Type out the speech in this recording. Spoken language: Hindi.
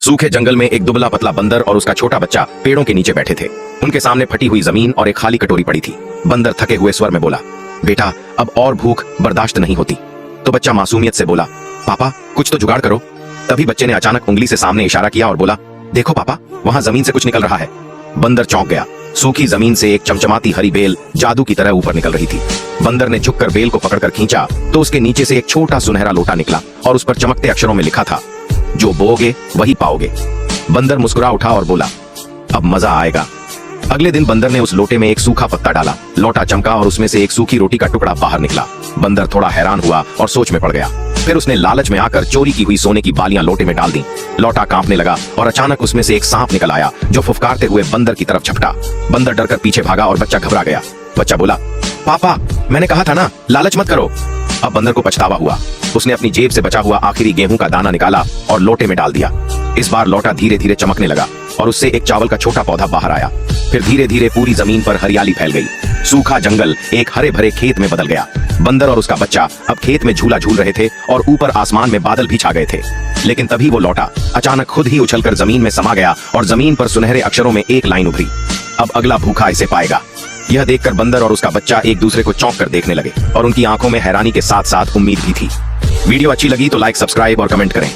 सूखे जंगल में एक दुबला पतला बंदर और उसका छोटा बच्चा पेड़ों के नीचे बैठे थे। उनके सामने फटी हुई जमीन और एक खाली कटोरी पड़ी थी। बंदर थके हुए स्वर में बोला, बेटा अब और भूख बर्दाश्त नहीं होती। तो बच्चा मासूमियत से बोला, पापा कुछ तो जुगाड़ करो। तभी बच्चे ने अचानक उंगली से सामने इशारा किया और बोला, देखो पापा वहां जमीन से कुछ निकल रहा है। बंदर चौंक गया। सूखी जमीन से एक चमचमाती हरी बेल जादू की तरह ऊपर निकल रही थी। बंदर ने झुककर बेल को पकड़कर खींचा तो उसके नीचे से एक छोटा सुनहरा लोटा निकला और उस पर चमकते अक्षरों में लिखा था, जो बोओगे वही पाओगे। बंदर मुस्कुरा उठा और बोला, अब मजा आएगा। अगले दिन बंदर ने उस लोटे में एक सूखा पत्ता डाला। लोटा चमका और उसमें से एक सूखी रोटी का टुकड़ा बाहर निकला। बंदर थोड़ा हैरान हुआ और सोच में पड़ गया। फिर उसने लालच में आकर चोरी की हुई सोने की बालियां लोटे में डाल दी। लोटा कांपने लगा और अचानक उसमें से एक सांप निकल आया जो फुफकारते हुए बंदर की तरफ झपटा। बंदर डरकर पीछे भागा और बच्चा घबरा गया। बच्चा बोला, पापा मैंने कहा था ना लालच मत करो। अब बंदर को पछतावा हुआ। उसने अपनी जेब से बचा हुआ आखिरी गेहूं का दाना निकाला और लोटे में डाल दिया। इस बार लोटा धीरे धीरे चमकने लगा और उससे एक चावल का छोटा पौधा बाहर आया। फिर धीरे धीरे पूरी जमीन पर हरियाली फैल गई। सूखा जंगल एक हरे भरे खेत में बदल गया। बंदर और उसका बच्चा अब खेत में झूला झूल रहे थे और ऊपर आसमान में बादल भी छा गए थे। लेकिन तभी वो लौटा अचानक खुद ही उछलकर जमीन में समा गया और जमीन पर सुनहरे अक्षरों में एक लाइन उभरी, अब अगला भूखा इसे पाएगा। यह देखकर बंदर और उसका बच्चा एक दूसरे को चौंक कर देखने लगे और उनकी आंखों में हैरानी के साथ साथ उम्मीद भी थी। वीडियो अच्छी लगी तो लाइक, सब्सक्राइब और कमेंट करें।